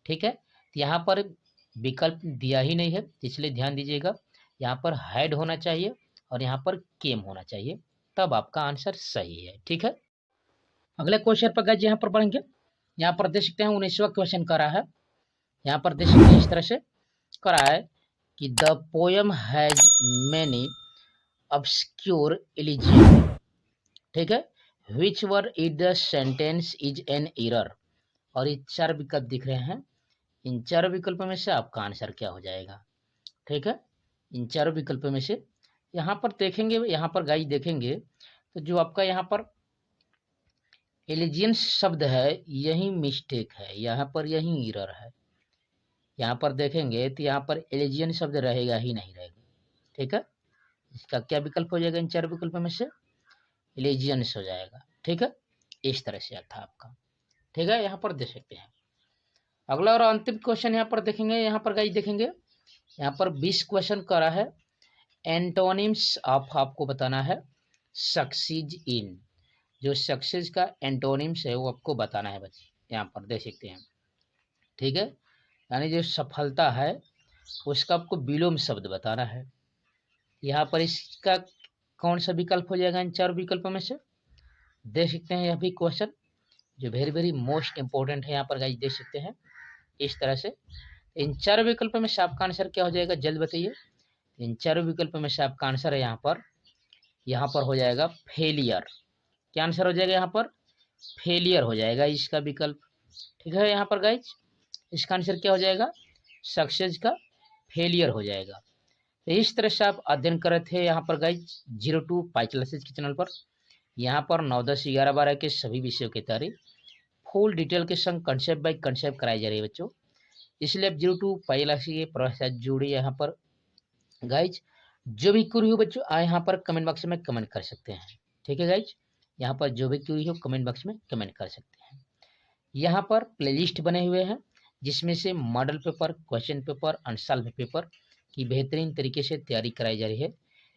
Speaker 1: ठीक है, तो यहाँ पर विकल्प दिया ही नहीं है, इसलिए ध्यान दीजिएगा, यहाँ पर हैड होना चाहिए और यहाँ पर केम होना चाहिए, तब आपका आंसर सही है। ठीक है, अगले क्वेश्चन पर गाइस यहाँ पर पढ़ेंगे। यहाँ पर देख सकते हैं 19वां क्वेश्चन करा है। यहाँ पर देख सकते हैं इस तरह से करा है कि the poem has many obscure allusions. ठीक है, which word is the sentence is an error. और ये 4 विकल्प दिख रहे हैं, इन 4 विकल्पों में से आपका आंसर क्या हो जाएगा। ठीक है, इन 4 विकल्पों में से यहाँ पर देखेंगे, यहाँ पर गाइस देखेंगे, तो जो आपका यहाँ पर एलिजियंस शब्द है, यही मिस्टेक है, यहाँ पर यही एरर है। यहाँ पर देखेंगे तो यहाँ पर एलिजियन शब्द रहेगा ही नहीं रहेगा। ठीक है, इसका क्या विकल्प हो जाएगा इन चार विकल्पों में से? एलिजियंस हो जाएगा। ठीक है, इस तरह से था आपका। ठीक है, यहाँ पर देख सकते हैं। अगला और अंतिम क्वेश्चन यहाँ पर देखेंगे। यहाँ पर गाइस देखेंगे, यहाँ पर 20 क्वेश्चन करा है। एंटोनिम्स ऑफ आपको बताना है सक्सीज इन। जो सक्सेस का एंटोनिम्स है वो आपको बताना है बच्चे, यहाँ पर देख सकते हैं। ठीक है, यानी जो सफलता है उसका आपको विलोम शब्द बताना है। यहाँ पर इसका कौन सा विकल्प हो जाएगा इन चार विकल्पों में से? देख सकते हैं यह भी क्वेश्चन जो वेरी वेरी मोस्ट इंपॉर्टेंट है। यहाँ पर गाइस देख सकते हैं इस तरह से। इन चार विकल्पों में से आपका आंसर क्या हो जाएगा, जल्द बताइए। इन चारों विकल्पों में से आपका आंसर है यहाँ पर हो जाएगा फेलियर। क्या आंसर हो जाएगा यहाँ पर? फेलियर हो जाएगा इसका विकल्प। ठीक है, यहाँ पर गाइज इसका आंसर क्या हो जाएगा? सक्सेस का फेलियर हो जाएगा। तो इस तरह से आप अध्ययन कर रहे थे यहाँ पर गाइज 02 पाई क्लासेज के चैनल पर। यहाँ पर 9, 10, 11, 12 के सभी विषयों की तैयारी फुल डिटेल के संग कंसेप्ट बाय कंसेप्ट कराई जा रही है बच्चों। इसलिए आप 02 पाई क्लासेज के प्रोफेसर जुड़िए यहाँ पर गाइज। जो भी क्वेरी हो बच्चों यहाँ पर कमेंट बॉक्स में कमेंट कर सकते हैं। ठीक है गाइज, यहाँ पर जो भी क्वेरी हो कमेंट बॉक्स में कमेंट कर सकते हैं। यहाँ पर प्लेलिस्ट बने हुए हैं जिसमें से model paper, question paper, unsolved paper की बेहतरीन तरीके से तैयारी कराई जा रही है।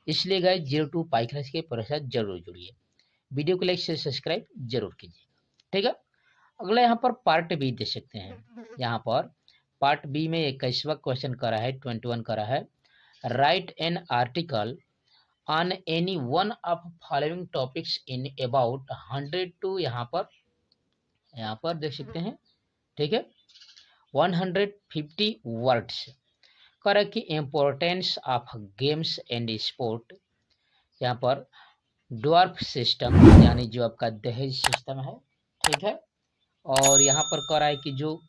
Speaker 1: इसलिए गाइज 02 पाई क्लास के साथ जरूर जुड़िए। वीडियो को लाइक से सब्सक्राइब जरूर कीजिए। ठीक है, अगला यहाँ पर पार्ट बी देख सकते हैं। यहाँ पर पार्ट बी में 21वां क्वेश्चन करा है, 21 करा है। Write an article on any one of following topics in about 100 to यहाँ पर देख सकते हैं। ठीक है, 150 वर्ड्स कर की importance of games and sport. यहाँ पर ड्वार्फ सिस्टम यानी जो आपका दहेज सिस्टम है। ठीक है, और यहाँ पर करा है कि जो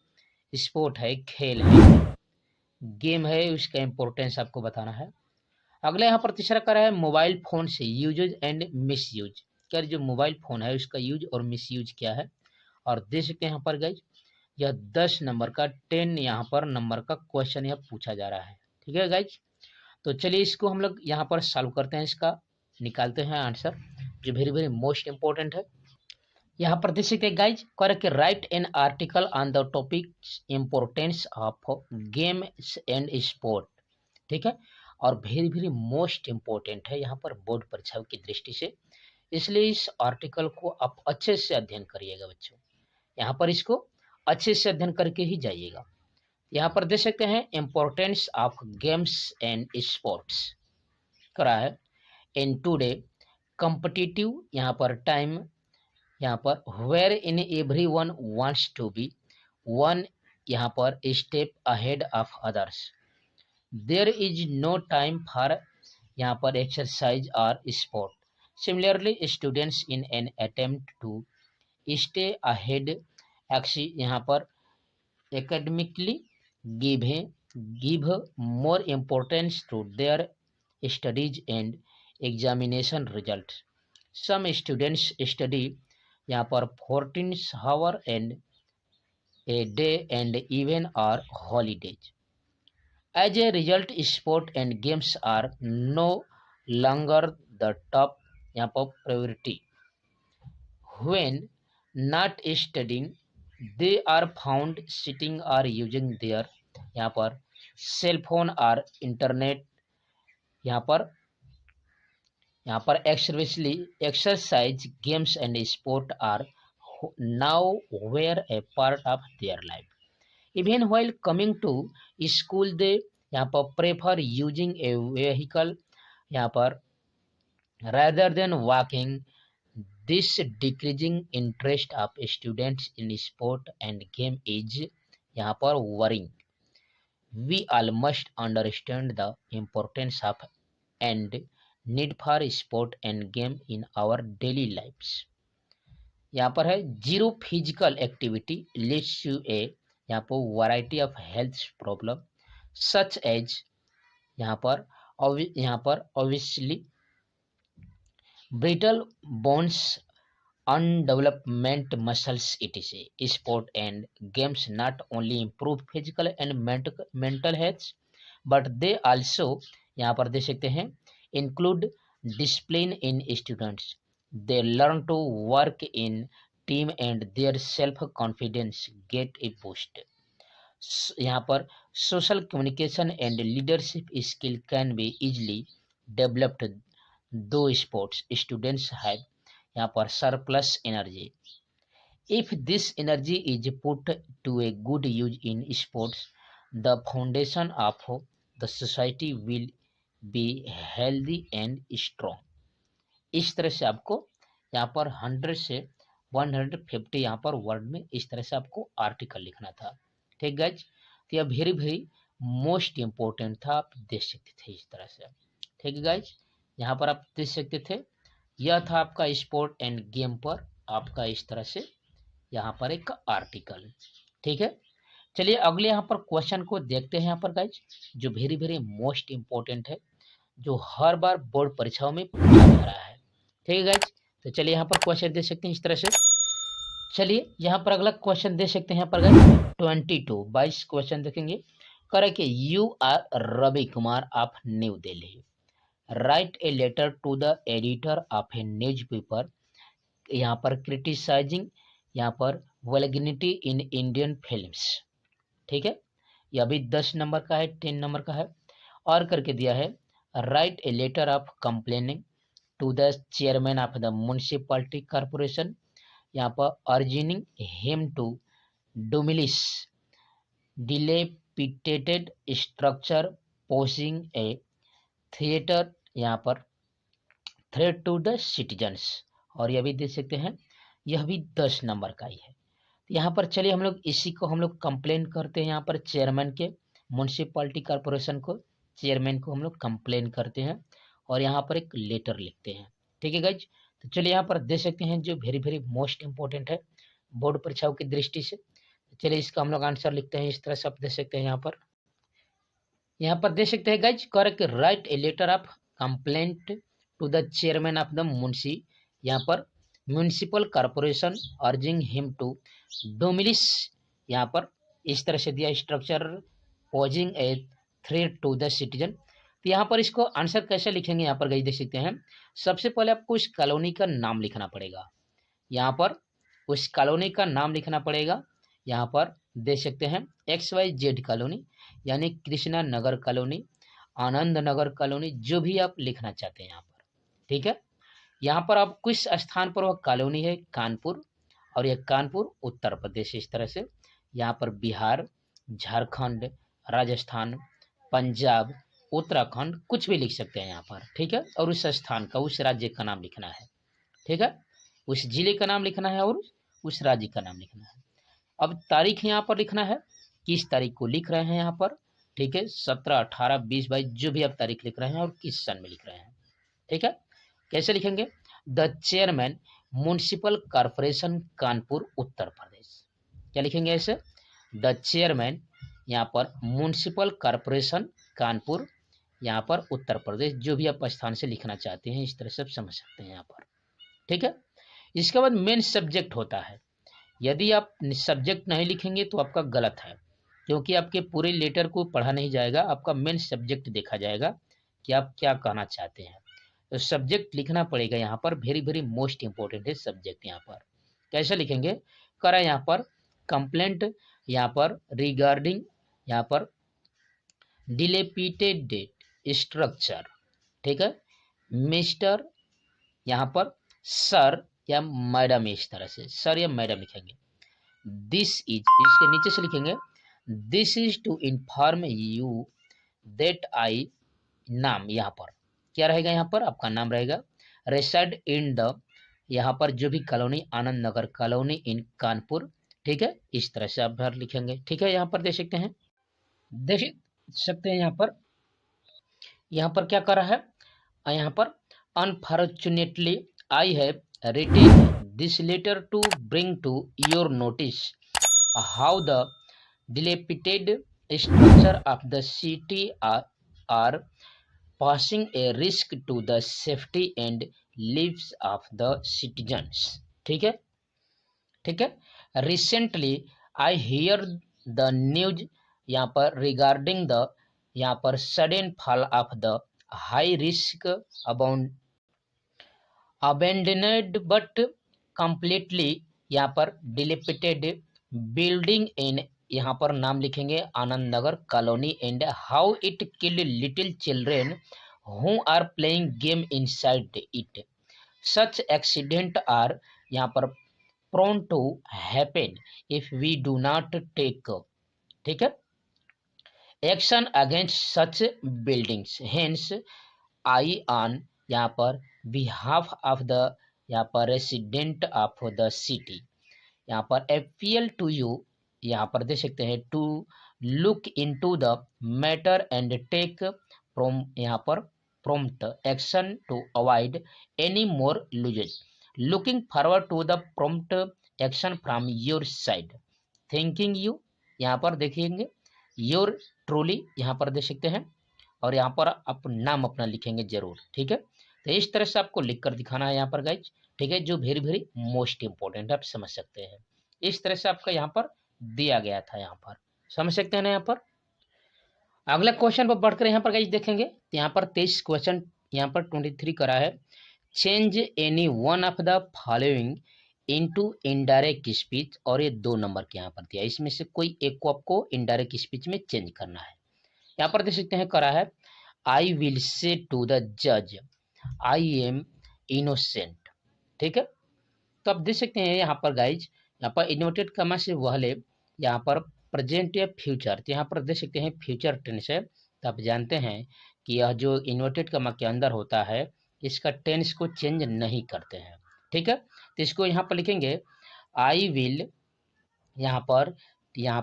Speaker 1: स्पोर्ट है, खेल है, गेम है, उसका इम्पोर्टेंस आपको बताना है। अगला यहाँ पर तीसरा करा है मोबाइल फोन से यूजेज एंड मिस यूज। क्या जो मोबाइल फोन है उसका यूज और मिस यूज क्या है। और देख सकते हैं यहाँ पर गाइज यह 10 नंबर का 10 यहाँ पर नंबर का क्वेश्चन यह पूछा जा रहा है। ठीक है गाइज, तो चलिए इसको हम लोग यहाँ पर सॉल्व करते हैं, इसका निकालते हैं आंसर जो वेरी वेरी मोस्ट इंपॉर्टेंट है। यहाँ पर देख सकते हैं guys correct right an article on the topic importance of games and sport. ठीक है, और वेरी वेरी मोस्ट इंपॉर्टेंट है यहाँ पर बोर्ड परीक्षाओं की दृष्टि से। इसलिए इस आर्टिकल को आप अच्छे से अध्ययन करिएगा बच्चों। यहाँ पर इसको अच्छे से अध्ययन करके ही जाइएगा। यहाँ पर देख सकते हैं importance of games and sports करा है। इन टूडे कॉम्पिटिटिव यहाँ पर टाइम, यहाँ पर wherein everyone wants to be one यहाँ पर step ahead of others. There is no time for यहाँ पर एक्सरसाइज और sport. Similarly students in an attempt to stay ahead यहाँ पर academically give more importance to their studies and examination results. Some students study यहाँ पर 14 hours and a day and even are holidays. As a result, sport and games are no longer the top यहाँ पर priority. When not studying, they are found sitting or using their यहाँ पर सेल फोन और इंटरनेट। यहाँ पर exercise games and sport are now where a part of their life. Even while coming to school they यहाँ पर प्रेफर यूजिंग ए व्हीकल यहाँ पर rather than walking. This decreasing interest of students in sport and game is यहाँ पर worrying. We all must understand the importance of and need for sport and game in our daily lives. यहाँ पर है zero physical activity leads to a यहाँ पर variety of health problem such as यहाँ पर obviously brittle bones undevelopment muscles etc. Sport and games not only improve physical and mental health but they also यहाँ पर देख सकते हैं include discipline in students. They learn to work in team and their self confidence get a boost. यहाँ पर social communication and leadership skill can be easily developed though sports students have यहाँ पर surplus energy. If this energy is put to a good use in sports, the foundation of the society will be healthy and strong. इस तरह से आपको यहाँ पर 100 से 150 यहाँ पर वर्ड में इस तरह से आपको आर्टिकल लिखना था। ठीक गाइज, तो यह वेरी वेरी मोस्ट इम्पोर्टेंट था, आप देख सकते थे इस तरह से। ठीक है गाइज, यहाँ पर आप देख सकते थे यह था आपका स्पोर्ट एंड गेम पर आपका इस तरह से यहाँ पर एक आर्टिकल। ठीक है, चलिए अगले यहाँ पर क्वेश्चन को देखते हैं यहाँ पर गाइज, जो वेरी वेरी मोस्ट इम्पोर्टेंट है, जो हर बार बोर्ड परीक्षाओं में पूछा जा रहा है। ठीक है गाइज, तो चलिए यहाँ पर क्वेश्चन दे सकते हैं इस तरह से। चलिए यहाँ पर अगला क्वेश्चन दे सकते हैं यहाँ पर गाइज 22 क्वेश्चन देखेंगे। करे कि you are Ravi Kumar of New Delhi, write a letter to the editor of a newspaper, यहाँ पर क्रिटिसाइजिंग यहाँ पर वल्गैरिटी इन इंडियन फिल्म्स। ठीक है, यह भी 10 नंबर का है, 10 नंबर का है। और करके दिया है write a letter of complaining to the chairman of the municipality corporation, यहाँ पर urging him to demolish dilapidated structure posing a theatre, यहाँ पर थ्रेट टू द सिटीजन्स। और यह भी देख सकते हैं यह भी 10 नंबर का ही है। यहाँ पर चलिए हम लोग इसी को हम लोग कंप्लेन करते हैं, यहाँ पर चेयरमैन के, म्युनिसिपैलिटी कॉर्पोरेशन को, चेयरमैन को हम लोग कंप्लेन करते हैं और यहाँ पर एक लेटर लिखते हैं। ठीक है गाइज, तो चलिए यहाँ पर देख सकते हैं जो वेरी वेरी मोस्ट इंपॉर्टेंट है बोर्ड परीक्षाओं की दृष्टि से। चलिए इसका हम लोग आंसर लिखते हैं इस तरह से, आप देख सकते हैं यहाँ पर देख सकते हैं guys, correct write a letter of complaint to the chairman of the मुंशी, यहाँ पर municipal corporation urging him to demolish, यहाँ पर इस तरह से दिया structure posing a threat to the citizen. तो यहाँ पर इसको आंसर कैसे लिखेंगे, यहाँ पर गाइस देख सकते हैं सबसे पहले आपको उस कॉलोनी का नाम लिखना पड़ेगा, यहाँ पर उस कॉलोनी का नाम लिखना पड़ेगा। यहाँ पर देख सकते हैं XYZ कॉलोनी, यानी कृष्णा नगर कॉलोनी, आनंद नगर कॉलोनी, जो भी आप लिखना चाहते हैं यहाँ पर। ठीक है, यहाँ पर आप किस स्थान पर वह कॉलोनी है, कानपुर, और यह कानपुर उत्तर प्रदेश। इस तरह से यहाँ पर बिहार, झारखंड, राजस्थान, पंजाब, उत्तराखंड, कुछ भी लिख सकते हैं यहाँ पर। ठीक है, और उस स्थान का, उस राज्य का नाम लिखना है। ठीक है, उस जिले का नाम लिखना है और उस राज्य का नाम लिखना है। अब तारीख यहाँ पर लिखना है, किस तारीख को लिख रहे हैं यहाँ पर। ठीक है, 17, 18, 20, 22 जो भी आप तारीख लिख रहे हैं और किस सन में लिख रहे हैं। ठीक है, कैसे लिखेंगे, the chairman municipal corporation Kanpur Uttar Pradesh. क्या लिखेंगे ऐसे, द चेयरमैन यहाँ पर म्युनिसिपल कॉर्पोरेशन कानपुर यहाँ पर उत्तर प्रदेश, जो भी आप स्थान से लिखना चाहते हैं इस तरह से समझ सकते हैं यहाँ पर। ठीक है, इसके बाद मेन सब्जेक्ट होता है। यदि आप सब्जेक्ट नहीं लिखेंगे तो आपका गलत है, क्योंकि आपके पूरे लेटर को पढ़ा नहीं जाएगा, आपका मेन सब्जेक्ट देखा जाएगा कि आप क्या कहना चाहते हैं। तो सब्जेक्ट लिखना पड़ेगा यहाँ पर, वेरी वेरी मोस्ट इंपॉर्टेंट है सब्जेक्ट। यहाँ पर कैसे लिखेंगे, करा यहाँ पर कंप्लेंट यहाँ पर रिगार्डिंग यहाँ पर डिलेपिटेड स्ट्रक्चर। ठीक है, मिस्टर यहाँ पर सर या मैडम, इस तरह से सर या मैडम लिखेंगे। दिस इज, इसके नीचे से लिखेंगे this is to inform you that I, नाम यहाँ पर क्या रहेगा, यहाँ पर आपका नाम रहेगा, रेसाइड इन द, यहाँ पर जो भी कॉलोनी, आनंद नगर कॉलोनी इन कानपुर। ठीक है, इस तरह से आप भर लिखेंगे। ठीक है, यहाँ पर देख सकते हैं, देख सकते हैं यहाँ पर क्या कर रहा है, यहाँ पर unfortunately I have written this letter to bring to your notice how the dilapidated structure of the city are posing a risk to the safety and lives of the citizens. ठीक है, ठीक है। Recently I hear the news, यहाँ पर रिगार्डिंग द, यहाँ पर sudden fall of the high risk abandoned but completely, यहाँ पर डिलिपिटेड बिल्डिंग इन, यहाँ पर नाम लिखेंगे Anand Nagar colony, and how it killed little children who are playing game inside it. Such accident are, यहाँ पर prone to happen if we do not take, ठीक है, action against such buildings. Hence I on, यहाँ पर बिहाफ ऑफ द, यहाँ पर रेसिडेंट ऑफ द सिटी, यहाँ पर अपील टू यू, यहाँ पर देख सकते हैं to look into the matter and take from, यहाँ पर prompt action to avoid any more losses. Looking forward to the prompt action from your side. Thanking you, यहाँ पर देखेंगे your truly, यहाँ पर देख सकते हैं, और यहाँ पर आप नाम अपना लिखेंगे जरूर, ठीक है। तो इस तरह से आपको लिख कर दिखाना है यहाँ पर गाइज, ठीक है, जो वेरी वेरी मोस्ट इंपॉर्टेंट आप समझ सकते हैं। इस तरह से आपका यहाँ पर दिया गया था, यहाँ पर समझ सकते हैं ना। यहाँ पर अगला क्वेश्चन पर बढ़कर यहाँ पर गाइज देखेंगे, तो यहाँ पर 23 क्वेश्चन, यहाँ पर 23 करा है। Change any one of the following into indirect speech, और ये 2 नंबर के यहाँ पर दिया, इसमें से कोई एक को आपको इनडायरेक्ट स्पीच में चेंज करना है। यहाँ पर देख सकते हैं करा है, I will say to the जज आई एम इनोसेंट, ठीक है। तो आप देख सकते हैं यहाँ पर गाइज, यहाँ पर इन्वर्टेड कॉमा से पहले यहाँ पर प्रेजेंट या फ्यूचर, तो यहाँ पर देख सकते हैं फ्यूचर टेंस है। तो आप जानते हैं कि यह जो इन्वर्टेड कॉमा के अंदर होता है, इसका टेंस को चेंज नहीं करते हैं, ठीक है। तो इसको यहाँ पर लिखेंगे आई विल, यहाँ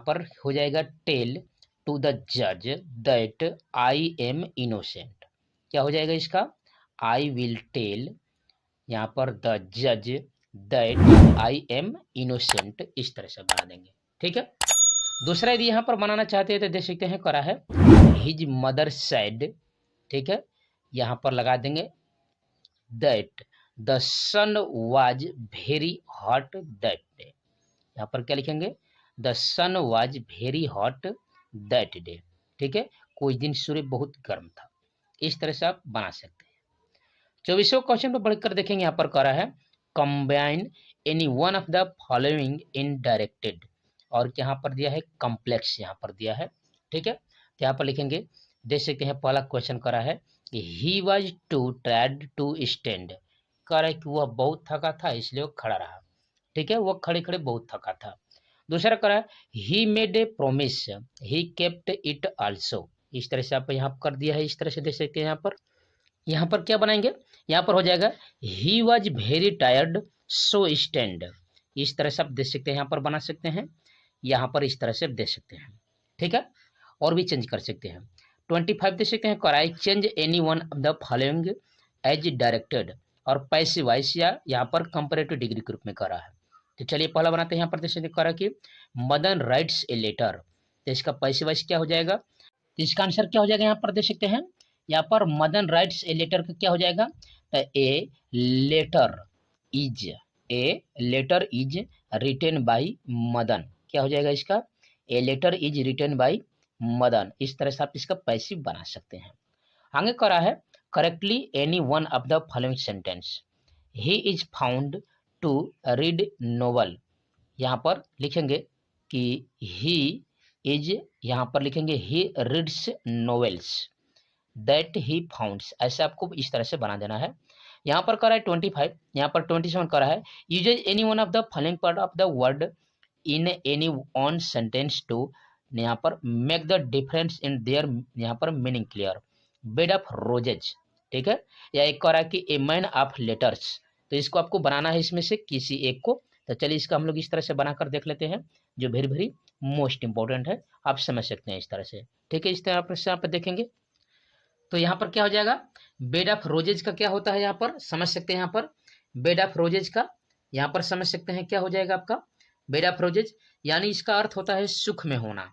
Speaker 1: पर हो जाएगा टेल टू द जज दैट आई एम इनोसेंट। क्या हो जाएगा इसका, आई विल टेल, यहाँ पर द जज दैट आई एम इनोसेंट, इस तरह से बना देंगे, ठीक है। दूसरा यदि यहाँ पर बनाना चाहते हैं तो देख सकते हैं करा है हिज मदर सेड, ठीक है, यहाँ पर लगा देंगे that the sun was very hot that day, यहाँ पर क्या लिखेंगे, the sun was very hot that day, ठीक है, कोई दिन सूर्य बहुत गर्म था। इस तरह से आप बना सकते हैं। 24वें क्वेश्चन पर बढ़कर देखेंगे, यहाँ पर करा है combine any one of the following in directed, और यहाँ पर दिया है कॉम्प्लेक्स, यहाँ पर दिया है, ठीक है। तो यहाँ पर लिखेंगे, देख सकते हैं पहला क्वेश्चन करा है he was too tired to stand, कह रहा है कि वह बहुत थका था इसलिए वो खड़ा रहा, ठीक है, वह खड़े खड़े बहुत थका था। दूसरा करा है he made a promise he kept it also, इस तरह से आप यहाँ पर कर दिया है, इस तरह से देख सकते हैं। यहाँ पर क्या बनाएंगे, यहाँ पर हो जाएगा he was very tired so stand, इस तरह से आप देख सकते हैं, यहाँ पर बना सकते हैं, यहाँ पर इस तरह से देख सकते हैं, ठीक है, और भी चेंज कर सकते हैं। 25 देख सकते हैं कराई change any one of the following as directed, और पैसिव वॉइस या यहाँ पर कंपैरेटिव डिग्री ग्रुप में करा है। तो चलिए पहला बनाते हैं, यहाँ पर देख सकते करा कि मदन राइट्स ए लेटर, तो इसका पैसिव वॉइस क्या हो जाएगा, तो इसका आंसर क्या हो जाएगा, यहाँ पर देख सकते हैं, यहाँ पर मदन राइट्स ए लेटर का क्या हो जाएगा, a letter is written by Madan, क्या हो जाएगा इसका, a letter is written by Madan, इस तरह से आप इसका पैसिव बना सकते हैं। आगे करा है correctly any one of the following sentence, he is found to read novel, यहाँ पर लिखेंगे कि ही इज, यहाँ पर लिखेंगे he reads novels that he founds, ऐसे आपको इस तरह से बना देना है। यहाँ पर करा है 25, यहाँ पर 27 करा है uses any one of the following part of the word in any one sentence to, यहाँ पर make the difference in their, यहाँ पर meaning clear, bed of roses, ठीक है, या एक करा कि ए मैन ऑफ लेटर्स, तो इसको आपको बनाना है इसमें से किसी एक को। तो चलिए इसका हम लोग इस तरह से बनाकर देख लेते हैं, जो वेरी वेरी मोस्ट इंपॉर्टेंट है, आप समझ सकते हैं इस तरह से, ठीक है। इस तरह से आप देखेंगे तो यहाँ पर क्या हो जाएगा, बेड ऑफ रोजेज का क्या होता है, यहाँ पर समझ सकते हैं, यहाँ पर बेड ऑफ रोजेज का यहाँ पर समझ सकते हैं क्या हो जाएगा आपका, बेड ऑफ रोजेज यानी इसका अर्थ होता है सुख में होना,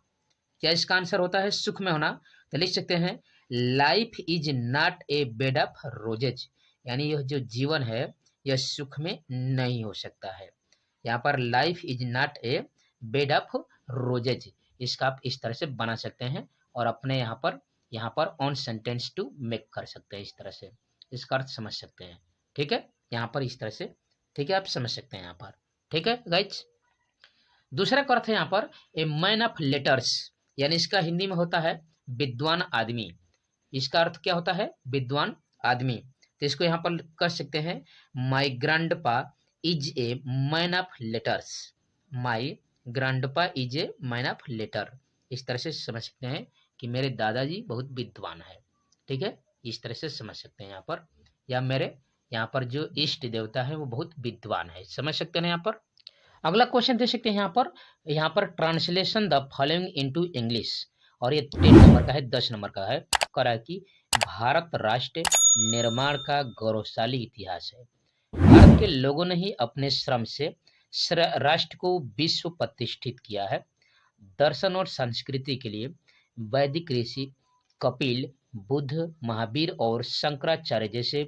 Speaker 1: क्या इसका आंसर होता है सुख में होना। तो लिख सकते हैं life is not a bed of roses, यानी यह जो जीवन है यह सुख में नहीं हो सकता है। यहाँ पर life is not a bed of roses, इसका आप इस तरह से बना सकते हैं और अपने यहाँ पर ऑन सेंटेंस टू मेक कर सकते हैं, इस तरह से इसका अर्थ समझ सकते हैं। ठीक है, यहाँ पर इस तरह से, ठीक है, आप समझ सकते हैं यहाँ पर। ठीक है गाइज, दूसरा का अर्थ है यहाँ पर ए मैन ऑफ लेटर्स, यानी इसका हिंदी में होता है विद्वान आदमी। इसका अर्थ क्या होता है? विद्वान आदमी। तो इसको यहाँ पर कह सकते हैं my grandpa is a man of letters, my grandpa is a man of letter. इस तरह से समझ सकते हैं कि मेरे दादाजी बहुत विद्वान है। ठीक है, इस तरह से समझ सकते हैं यहाँ पर, या मेरे यहाँ पर जो इष्ट देवता है वो बहुत विद्वान है, समझ सकते हैं यहाँ पर। अगला क्वेश्चन दे सकते हैं यहाँ पर translation the following into English, और ये 10 नंबर का है, 10 नंबर का है। करा कि भारत राष्ट्र निर्माण का गौरवशाली इतिहास है। भारत के लोगों ने ही अपने श्रम से राष्ट्र को विश्व प्रतिष्ठित किया है। दर्शन और संस्कृति के लिए वैदिक ऋषि कपिल, बुद्ध, महावीर और शंकराचार्य जैसे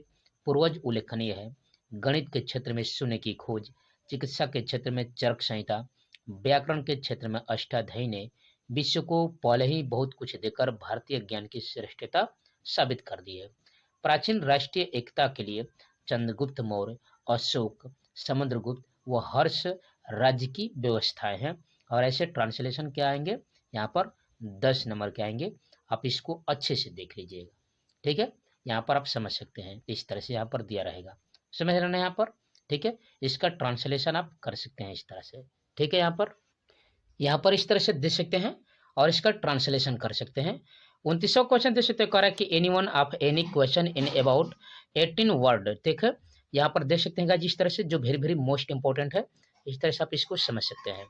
Speaker 1: पूर्वज उल्लेखनीय है। गणित के क्षेत्र में शून्य की खोज, चिकित्सा के क्षेत्र में चरक संहिता, व्याकरण के क्षेत्र में अष्टाध्यायी ने विश्व को पहले ही बहुत कुछ देकर भारतीय ज्ञान की श्रेष्ठता साबित कर दी है। प्राचीन राष्ट्रीय एकता के लिए चंद्रगुप्त मौर्य, अशोक, समुद्रगुप्त व हर्ष राज्य की व्यवस्थाएं हैं। और ऐसे ट्रांसलेशन क्या आएंगे यहाँ पर 10 नंबर के आएंगे, आप इसको अच्छे से देख लीजिएगा। ठीक है, यहाँ पर आप समझ सकते हैं, इस तरह से यहाँ पर दिया रहेगा, समझ रहे हैं यहाँ पर। ठीक है, इसका ट्रांसलेशन आप कर सकते हैं इस तरह से। ठीक है, यहाँ पर इस तरह से दे सकते हैं और इसका ट्रांसलेशन कर सकते हैं। 29वां क्वेश्चन दे सकते हैं कि any one of any question in about 18 word. ठीक है, यहाँ पर दे सकते हैं जिस तरह से, जो वेरी वेरी मोस्ट इंपॉर्टेंट है, इस तरह से आप इसको समझ सकते हैं।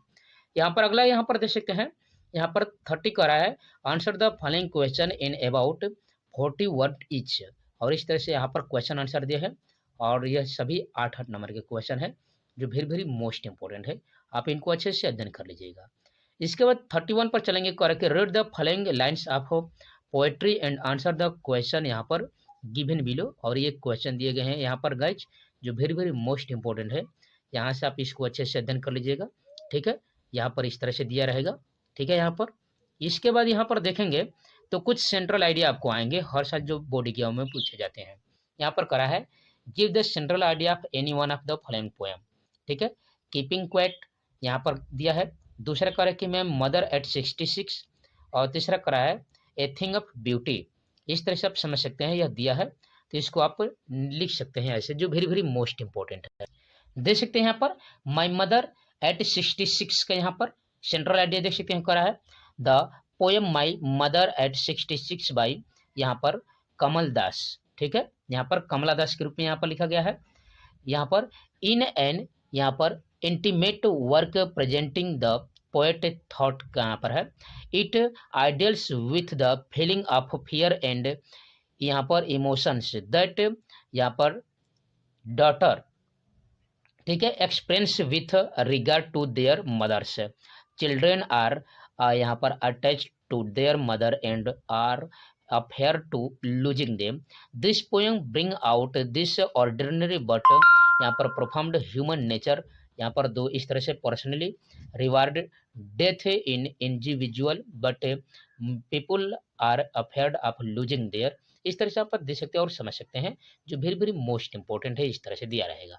Speaker 1: यहाँ पर अगला यहाँ पर दे सकते हैं, यहाँ पर 30 करा है answer the following question in about 40 word each, और इस तरह से यहाँ पर क्वेश्चन आंसर दिए हैं और यह सभी 8-8 नंबर के क्वेश्चन है जो वेरी वेरी मोस्ट इंपॉर्टेंट है, आप इनको अच्छे से अध्ययन कर लीजिएगा। इसके बाद 31 पर चलेंगे, correct read the following lines of poetry and answer the question यहाँ पर गिवन बिलो, और ये क्वेश्चन दिए गए हैं यहाँ पर गाइज जो वेरी वेरी मोस्ट इंपॉर्टेंट है, यहाँ से आप इसको अच्छे से अध्ययन कर लीजिएगा। ठीक है, यहाँ पर इस तरह से दिया रहेगा। ठीक है, यहाँ पर इसके बाद यहाँ पर देखेंगे तो कुछ सेंट्रल आइडिया आपको आएंगे, हर साल जो बोर्ड एग्जाम में पूछे जाते हैं। यहाँ पर करा है give the central idea of any one of the following poem. ठीक है, कीपिंग क्वेट यहाँ पर दिया है। दूसरा करा कि मैम मदर एट 66, और तीसरा करा है ए थिंग ऑफ ब्यूटी। इस तरह से आप समझ सकते हैं, यह दिया है तो इसको आप लिख सकते हैं ऐसे, जो वेरी वेरी मोस्ट इंपॉर्टेंट है। देख सकते हैं यहाँ पर माई मदर एट 66 का यहाँ पर सेंट्रल आइडिया देख सकते हैं, करा है the poem my mother eight 66 by यहाँ पर कमल दास। ठीक है, यहाँ पर कमला दास के रूप में यहाँ पर लिखा गया है। यहाँ पर इन एन यहाँ पर intimate work presenting the poet thought का यहाँ पर है it ideals with the feeling of fear and यहाँ पर इमोशंस दैट यहाँ पर डॉटर, ठीक है, experience with regard to their mothers. Children are यहाँ पर attach to their mother and are affair to losing them. This poem bring out this ordinary but यहाँ पर profound human nature, यहाँ पर दो इस तरह से personally reward death in individual but people are afraid of losing their, इस तरह से आप देख सकते हैं और समझ सकते हैं, जो वेरी वेरी मोस्ट इंपॉर्टेंट है, इस तरह से दिया रहेगा।